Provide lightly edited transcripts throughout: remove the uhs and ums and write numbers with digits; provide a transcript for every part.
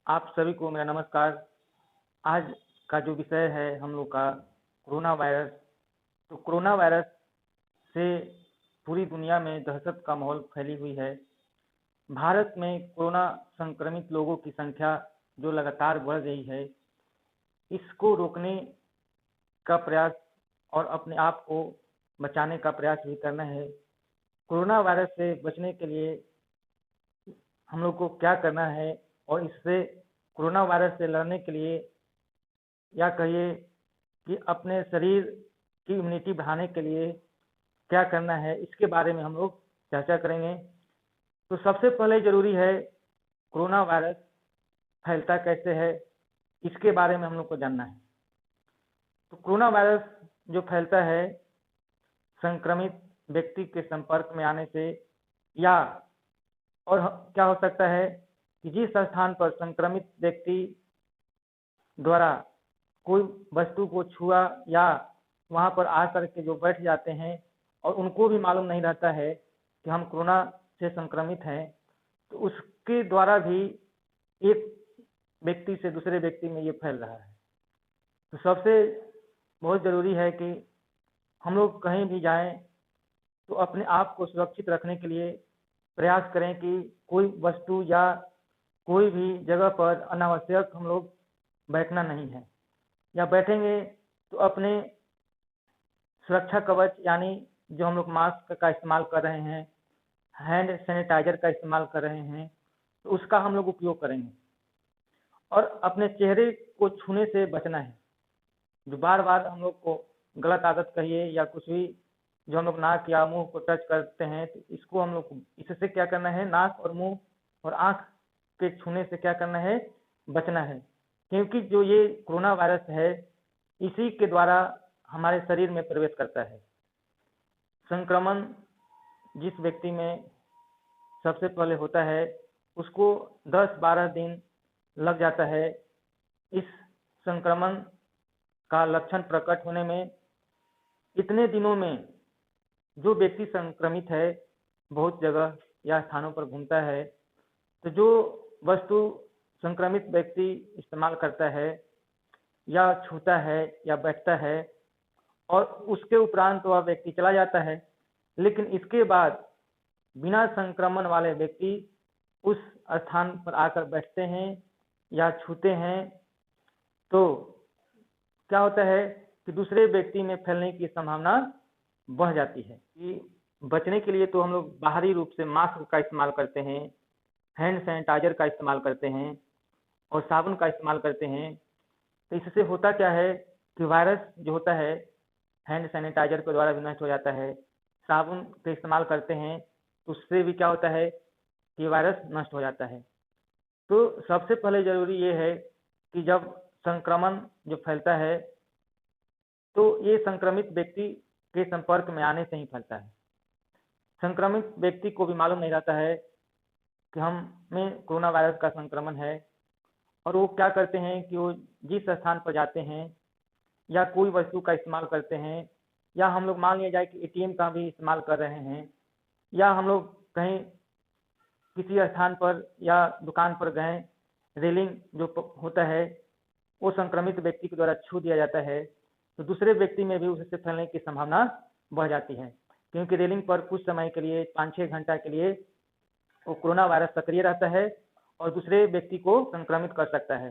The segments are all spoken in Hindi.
आप सभी को मेरा नमस्कार। आज का जो विषय है हम लोग का कोरोना वायरस। तो कोरोना वायरस से पूरी दुनिया में दहशत का माहौल फैली हुई है। भारत में कोरोना संक्रमित लोगों की संख्या जो लगातार बढ़ रही है, इसको रोकने का प्रयास और अपने आप को बचाने का प्रयास भी करना है। कोरोना वायरस से बचने के लिए हम लोग को क्या करना है और इससे कोरोना वायरस से लड़ने के लिए या कहिए कि अपने शरीर की इम्यूनिटी बढ़ाने के लिए क्या करना है, इसके बारे में हम लोग चर्चा करेंगे। तो सबसे पहले ज़रूरी है कोरोना वायरस फैलता कैसे है, इसके बारे में हम लोग को जानना है। तो कोरोना वायरस जो फैलता है संक्रमित व्यक्ति के संपर्क में आने से, या और क्या हो सकता है कि जिस स्थान पर संक्रमित व्यक्ति द्वारा कोई वस्तु को छुआ या वहां पर आकर के जो बैठ जाते हैं और उनको भी मालूम नहीं रहता है कि हम कोरोना से संक्रमित हैं, तो उसके द्वारा भी एक व्यक्ति से दूसरे व्यक्ति में ये फैल रहा है। तो सबसे बहुत ज़रूरी है कि हम लोग कहीं भी जाएं तो अपने आप को सुरक्षित रखने के लिए प्रयास करें कि कोई वस्तु या कोई भी जगह पर अनावश्यक हम लोग बैठना नहीं है, या बैठेंगे तो अपने सुरक्षा कवच यानी जो हम लोग मास्क का इस्तेमाल कर रहे हैं, हैंड सैनिटाइजर का इस्तेमाल कर रहे हैं, तो उसका हम लोग उपयोग करेंगे। और अपने चेहरे को छूने से बचना है। जो बार बार हम लोग को गलत आदत कहिए या कुछ भी जो हम लोग नाक या मुंह को टच करते हैं, तो इसको हम लोग इससे क्या करना है, नाक और मुंह और आंख के छूने से क्या करना है, बचना है। क्योंकि जो ये कोरोना वायरस है इसी के द्वारा हमारे शरीर में प्रवेश करता है। संक्रमण जिस व्यक्ति में सबसे पहले होता है उसको 10-12 दिन लग जाता है इस संक्रमण का लक्षण प्रकट होने में। इतने दिनों में जो व्यक्ति संक्रमित है बहुत जगह या स्थानों पर घूमता है, तो जो वस्तु संक्रमित व्यक्ति इस्तेमाल करता है या छूता है या बैठता है और उसके उपरांत वह व्यक्ति चला जाता है, लेकिन इसके बाद बिना संक्रमण वाले व्यक्ति उस स्थान पर आकर बैठते हैं या छूते हैं, तो क्या होता है कि दूसरे व्यक्ति में फैलने की संभावना बढ़ जाती है। कि बचने के लिए तो हम लोग बाहरी रूप से मास्क का इस्तेमाल करते हैं, हैंड सैनिटाइजर का इस्तेमाल करते हैं और साबुन का इस्तेमाल करते हैं। तो इससे होता क्या है कि वायरस जो होता है हैंड सैनिटाइजर के द्वारा भी नष्ट हो जाता है। साबुन का इस्तेमाल करते हैं तो उससे भी क्या होता है कि वायरस नष्ट हो जाता है। तो सबसे पहले ज़रूरी ये है कि जब संक्रमण जो फैलता है तो ये संक्रमित व्यक्ति के संपर्क में आने से ही फैलता है। संक्रमित व्यक्ति को भी मालूम नहीं रहता है कि हम में कोरोना वायरस का संक्रमण है, और वो क्या करते हैं कि वो जिस स्थान पर जाते हैं या कोई वस्तु का इस्तेमाल करते हैं, या हम लोग मान लिया जाए कि एटीएम का भी इस्तेमाल कर रहे हैं, या हम लोग कहीं किसी स्थान पर या दुकान पर गए, रेलिंग जो होता है वो संक्रमित व्यक्ति के द्वारा छू दिया जाता है, तो दूसरे व्यक्ति में भी उससे फैलने की संभावना बढ़ जाती है। क्योंकि रेलिंग पर कुछ समय के लिए 5-6 घंटा के लिए वो कोरोना वायरस सक्रिय रहता है और दूसरे व्यक्ति को संक्रमित कर सकता है।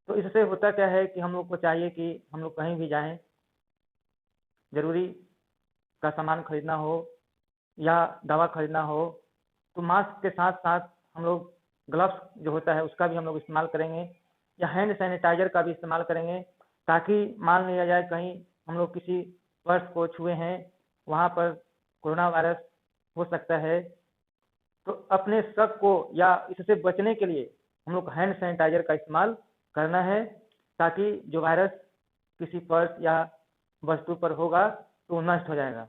तो इससे होता क्या है कि हम लोग को चाहिए कि हम लोग कहीं भी जाएं, जरूरी का सामान खरीदना हो या दवा खरीदना हो, तो मास्क के साथ साथ हम लोग ग्लव्स जो होता है उसका भी हम लोग इस्तेमाल करेंगे, या हैंड सैनिटाइजर का भी इस्तेमाल करेंगे, ताकि मान लिया जाए कहीं हम लोग किसी पर्स को छुए हैं, वहाँ पर कोरोना वायरस हो सकता है। तो अपने शक को या इससे बचने के लिए हम लोग हैंड सैनिटाइजर का इस्तेमाल करना है, ताकि जो वायरस किसी पर्स या वस्तु पर होगा तो नष्ट हो जाएगा।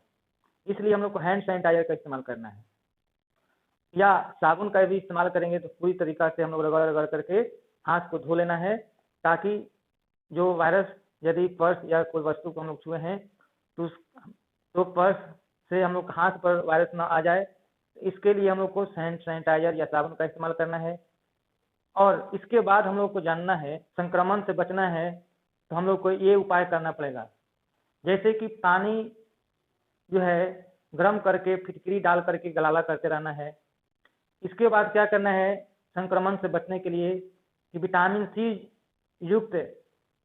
इसलिए हम लोग को हैंड सैनिटाइजर का इस्तेमाल करना है, या साबुन का भी इस्तेमाल करेंगे तो पूरी तरीका से हम लोग रगड़ रगड़ करके हाथ को धो लेना है, ताकि जो वायरस यदि पर्स या कोई वस्तु को हम लोग छुए हैं तो पर्स से हम लोग हाथ पर वायरस ना आ जाए। इसके लिए हम लोग को हैंड सैनिटाइजर या साबुन का इस्तेमाल करना है। और इसके बाद हम लोग को जानना है, संक्रमण से बचना है तो हम लोग को ये उपाय करना पड़ेगा। जैसे कि पानी जो है गर्म करके फिटकरी डाल करके गलाला करते रहना है। इसके बाद क्या करना है, संक्रमण से बचने के लिए कि विटामिन सी युक्त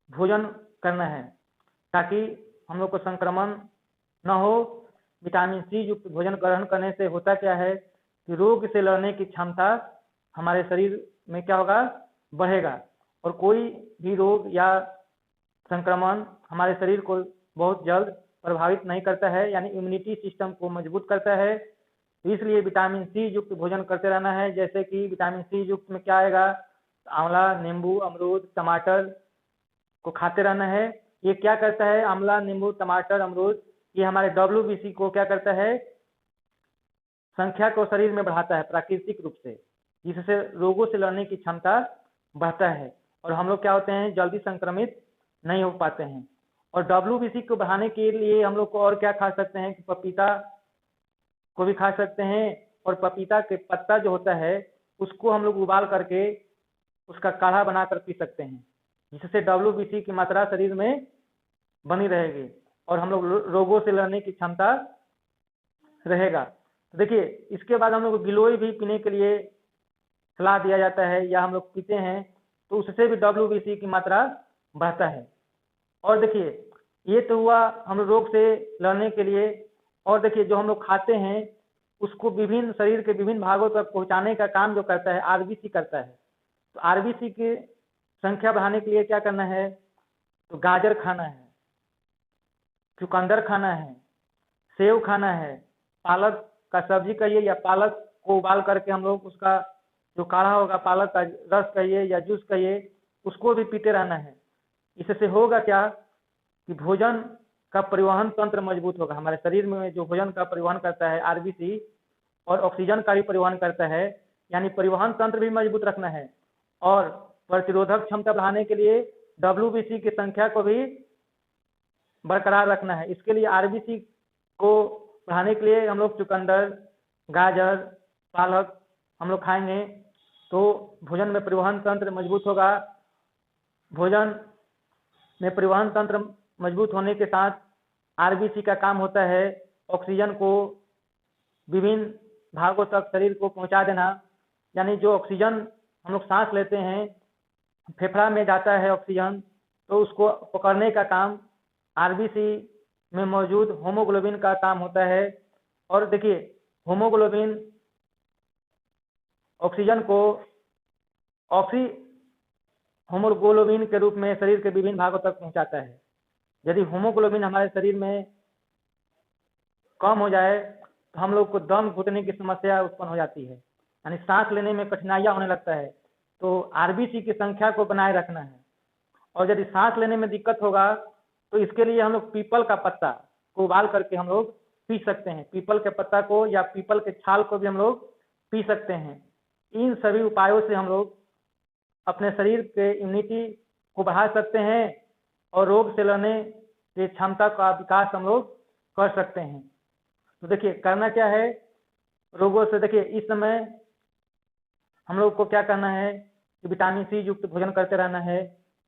भोजन करना है ताकि हम लोग को संक्रमण न हो। विटामिन सी युक्त भोजन ग्रहण करने से होता क्या है कि रोग से लड़ने की क्षमता हमारे शरीर में क्या होगा, बढ़ेगा, और कोई भी रोग या संक्रमण हमारे शरीर को बहुत जल्द प्रभावित नहीं करता है, यानी इम्यूनिटी सिस्टम को मजबूत करता है। तो इसलिए विटामिन सी युक्त भोजन करते रहना है। जैसे कि विटामिन सी युक्त में क्या आएगा, आंवला, नींबू, अमरूद, टमाटर को खाते रहना है। ये क्या करता है, आंवला, नींबू, टमाटर, अमरूद, ये हमारे WBC को क्या करता है, संख्या को शरीर में बढ़ाता है प्राकृतिक रूप से, जिससे रोगों से लड़ने की क्षमता बढ़ता है और हम लोग क्या होते हैं, जल्दी संक्रमित नहीं हो पाते हैं। और WBC को बढ़ाने के लिए हम लोग को और क्या खा सकते हैं कि पपीता को भी खा सकते हैं, और पपीता के पत्ता जो होता है उसको हम लोग उबाल करके उसका काढ़ा बनाकर पी सकते हैं, जिससे WBC की मात्रा शरीर में बनी रहेगी और हम लोग रोगों से लड़ने की क्षमता रहेगा। तो देखिए, इसके बाद हम लोग को गिलोय भी पीने के लिए सलाह दिया जाता है या हम लोग पीते हैं, तो उससे भी WBC की मात्रा बढ़ता है। और देखिए, ये तो हुआ हम लोग रोग से लड़ने के लिए। और देखिए, जो हम लोग खाते हैं उसको विभिन्न शरीर के विभिन्न भागों तक पहुंचाने का काम जो करता है RBC करता है। तो RBC की संख्या बढ़ाने के लिए क्या करना है, तो गाजर खाना है, चुकंदर खाना है, सेव खाना है, पालक का सब्जी कहिए या पालक को उबाल करके हम लोग उसका जो काढ़ा होगा, पालक का रस कहिए या जूस कहिए, उसको भी पीते रहना है। इससे होगा क्या कि भोजन का परिवहन तंत्र मजबूत होगा। हमारे शरीर में जो भोजन का परिवहन करता है RBC, और ऑक्सीजन का भी परिवहन करता है, यानी परिवहन तंत्र भी मजबूत रखना है। और प्रतिरोधक क्षमता बढ़ाने के लिए WBC की संख्या को भी बरकरार रखना है। इसके लिए RBC को बढ़ाने के लिए हम लोग चुकंदर, गाजर, पालक हम लोग खाएंगे तो भोजन में परिवहन तंत्र मजबूत होगा। भोजन में परिवहन तंत्र मजबूत होने के साथ RBC का काम होता है ऑक्सीजन को विभिन्न भागों तक शरीर को पहुंचा देना। यानी जो ऑक्सीजन हम लोग सांस लेते हैं, फेफड़ा में जाता है ऑक्सीजन, तो उसको पकड़ने का काम RBC में मौजूद होमोग्लोबिन का काम होता है। और देखिए, होमोग्लोबिन ऑक्सीजन को होमोग्लोबिन के रूप में शरीर के विभिन्न भागों तक पहुंचाता है। यदि होमोग्लोबिन हमारे शरीर में कम हो जाए तो हम लोग को दम घुटने की समस्या उत्पन्न हो जाती है, यानी सांस लेने में कठिनाइयां होने लगता है। तो RBC की संख्या को बनाए रखना है। और यदि सांस लेने में दिक्कत होगा तो इसके लिए हम लोग पीपल का पत्ता को उबाल करके हम लोग पी सकते हैं। पीपल के पत्ता को या पीपल के छाल को भी हम लोग पी सकते हैं। इन सभी उपायों से हम लोग अपने शरीर के इम्यूनिटी को बढ़ा सकते हैं और रोग से लड़ने की क्षमता का विकास हम लोग कर सकते हैं। तो देखिए, करना क्या है रोगों से, देखिए इस समय हम लोग को क्या करना है कि विटामिन सी युक्त भोजन करते रहना है।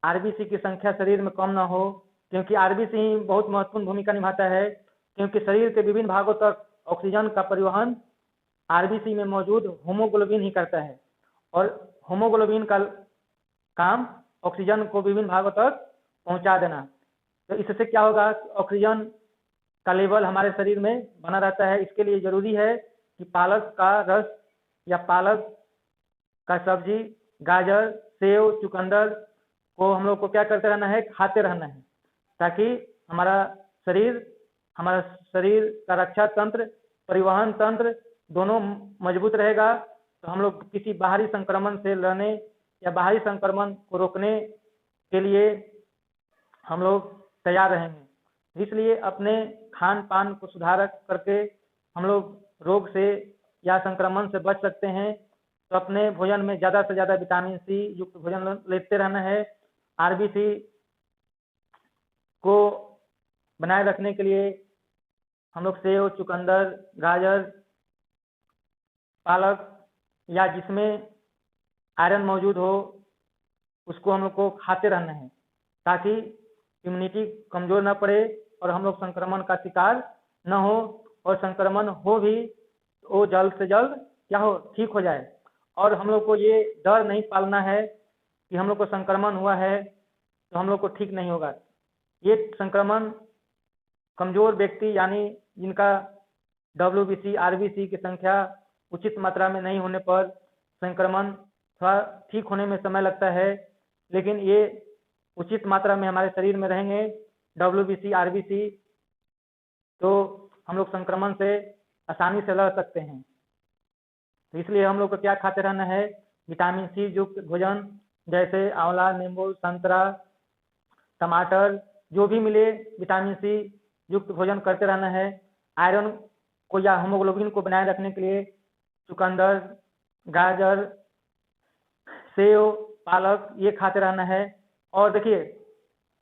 RBC की संख्या शरीर में कम ना हो, क्योंकि RBC ही बहुत महत्वपूर्ण भूमिका निभाता है, क्योंकि शरीर के विभिन्न भागों तक ऑक्सीजन का परिवहन RBC में मौजूद होमोग्लोबिन ही करता है। और होमोग्लोबिन का काम ऑक्सीजन को विभिन्न भागों तक पहुंचा देना। तो इससे क्या होगा, ऑक्सीजन का लेवल हमारे शरीर में बना रहता है। इसके लिए जरूरी है कि पालक का रस या पालक का सब्जी, गाजर, सेव, चुकंदर को हम लोग को क्या करते रहना है, खाते रहना है, ताकि हमारा शरीर का रक्षा तंत्र, परिवहन तंत्र दोनों मजबूत रहेगा। तो हम लोग किसी बाहरी संक्रमण से लड़ने या बाहरी संक्रमण को रोकने के लिए हम लोग तैयार रहेंगे। इसलिए अपने खान पान को सुधार करके हम लोग रोग से या संक्रमण से बच सकते हैं। तो अपने भोजन में ज़्यादा से ज़्यादा विटामिन सी युक्त भोजन लेते रहना है। RBC को बनाए रखने के लिए हम लोग सेव, चुकंदर, गाजर, पालक या जिसमें आयरन मौजूद हो, उसको हम लोग को खाते रहना है ताकि इम्यूनिटी कमज़ोर ना पड़े और हम लोग संक्रमण का शिकार न हो, और संक्रमण हो भी तो वो जल्द से जल्द क्या हो, ठीक हो जाए। और हम लोग को ये डर नहीं पालना है कि हम लोग को संक्रमण हुआ है तो हम लोग को ठीक नहीं होगा। ये संक्रमण कमज़ोर व्यक्ति यानी जिनका WBC RBC की संख्या उचित मात्रा में नहीं होने पर संक्रमण थोड़ा ठीक होने में समय लगता है, लेकिन ये उचित मात्रा में हमारे शरीर में रहेंगे WBC RBC तो हम लोग संक्रमण से आसानी से लड़ सकते हैं। तो इसलिए हम लोग को क्या खाते रहना है, विटामिन C युक्त भोजन जैसे आंवला, नींबू, संतरा, टमाटर, जो भी मिले विटामिन C युक्त भोजन करते रहना है। आयरन को या हीमोग्लोबिन को बनाए रखने के लिए चुकंदर, गाजर, सेव, पालक ये खाते रहना है। और देखिए,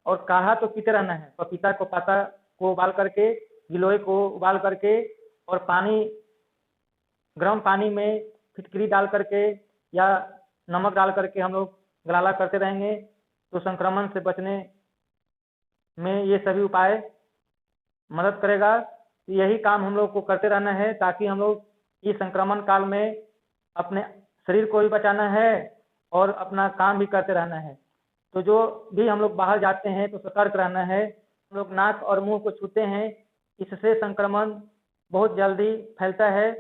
और काढ़ा तो पीते रहना है। पपीता को पाता को उबाल करके, गिलोय को उबाल करके और पानी, गर्म पानी में फिटकरी डाल करके या नमक डाल करके हम लोग गलाला करते रहेंगे तो संक्रमण से बचने में ये सभी उपाय मदद करेगा। यही काम हम लोग को करते रहना है ताकि हम लोग इस संक्रमण काल में अपने शरीर को भी बचाना है और अपना काम भी करते रहना है। तो जो भी हम लोग बाहर जाते हैं तो सतर्क रहना है। हम लोग नाक और मुंह को छूते हैं, इससे संक्रमण बहुत जल्दी फैलता है,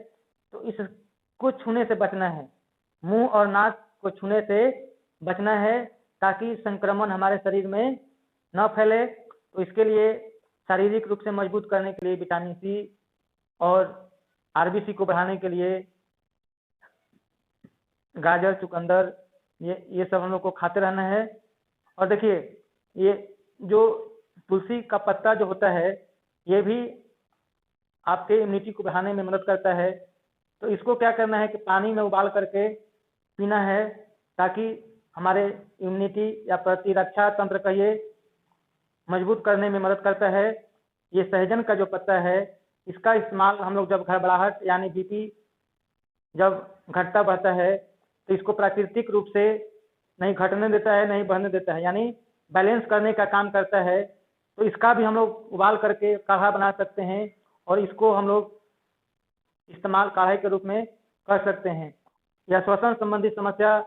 तो इसको छूने से बचना है। मुंह और नाक को छूने से बचना है ताकि संक्रमण हमारे शरीर में न फैले। तो इसके लिए शारीरिक रूप से मजबूत करने के लिए विटामिन C और RBC को बढ़ाने के लिए गाजर, चुकंदर ये सब हम लोग को खाते रहना है। और देखिए, ये जो तुलसी का पत्ता जो होता है ये भी आपके इम्यूनिटी को बढ़ाने में मदद करता है। तो इसको क्या करना है कि पानी में उबाल करके पीना है ताकि हमारे इम्यूनिटी या प्रतिरक्षा तंत्र कहिए मजबूत करने में मदद करता है। ये सहजन का जो पत्ता है इसका इस्तेमाल हम लोग जब घबराहट यानी BP जब घटता बढ़ता है तो इसको प्राकृतिक रूप से नहीं घटने देता है, नहीं बढ़ने देता है, यानी बैलेंस करने का काम करता है। तो इसका भी हम लोग उबाल करके काढ़ा बना सकते हैं और इसको हम लोग इस्तेमाल काढ़े के रूप में कर सकते हैं। या श्वसन संबंधी समस्या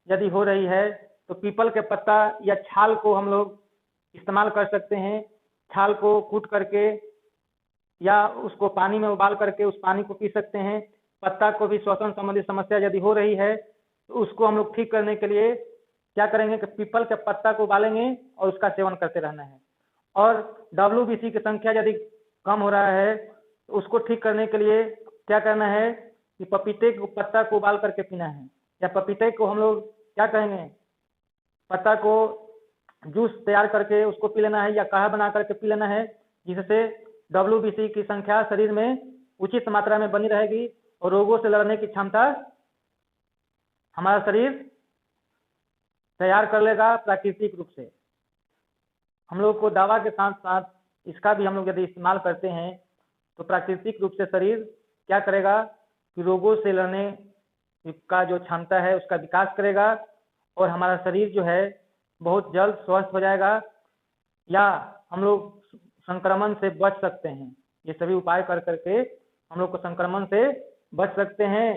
यदि हो रही है तो पीपल के पत्ता या छाल को हम लोग इस्तेमाल कर सकते हैं। छाल को कूट करके या उसको पानी में उबाल करके उस पानी को पी सकते हैं। पत्ता को भी श्वसन संबंधी समस्या यदि हो रही है तो उसको हम लोग ठीक करने के लिए क्या करेंगे कि पीपल के पत्ता को उबालेंगे और उसका सेवन करते रहना है। और WBC की संख्या यदि कम हो रहा है तो उसको ठीक करने के लिए क्या करना है कि पपीते के पत्ता को उबाल करके पीना है, या पपीते को हम लोग क्या कहेंगे, पत्ता को जूस तैयार करके उसको पी लेना है या काढ़ा बना करके पी लेना है, जिससे WBC की संख्या शरीर में उचित मात्रा में बनी रहेगी और रोगों से लड़ने की क्षमता हमारा शरीर तैयार कर लेगा प्राकृतिक रूप से। हम लोग को दवा के साथ साथ इसका भी हम लोग यदि इस्तेमाल करते हैं तो प्राकृतिक रूप से शरीर क्या करेगा कि रोगों से लड़ने का जो क्षमता है उसका विकास करेगा और हमारा शरीर जो है बहुत जल्द स्वस्थ हो जाएगा, या हम लोग संक्रमण से बच सकते हैं। ये सभी उपाय कर करके हम लोग को संक्रमण से बच सकते हैं।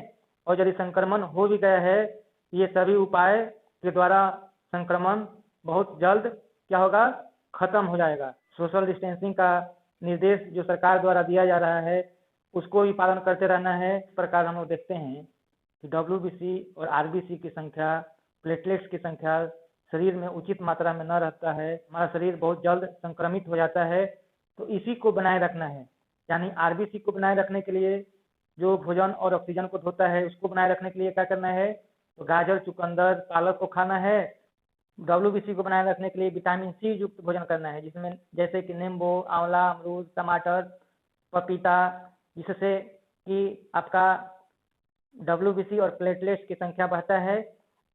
और यदि संक्रमण हो भी गया है ये सभी उपाय के द्वारा संक्रमण बहुत जल्द क्या होगा, खत्म हो जाएगा। सोशल डिस्टेंसिंग का निर्देश जो सरकार द्वारा दिया जा रहा है उसको भी पालन करते रहना है। इस प्रकार हम लोग देखते हैं कि WBC और RBC की संख्या, प्लेटलेट्स की संख्या शरीर में उचित मात्रा में न रहता है, हमारा शरीर बहुत जल्द संक्रमित हो जाता है। तो इसी को बनाए रखना है, यानी RBC को बनाए रखने के लिए जो भोजन और ऑक्सीजन को धोता है उसको बनाए रखने के लिए क्या करना है, तो गाजर, चुकंदर, पालक को खाना है। WBC को बनाए रखने के लिए विटामिन C युक्त भोजन करना है, जिसमें जैसे कि नींबू, आंवला, अमरूद, टमाटर, पपीता, जिससे कि आपका WBC और प्लेटलेट्स की संख्या बढ़ता है।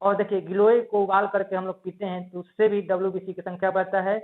और देखिए, गिलोय को उबाल करके हम लोग पीते हैं तो उससे भी WBC की संख्या बढ़ता है।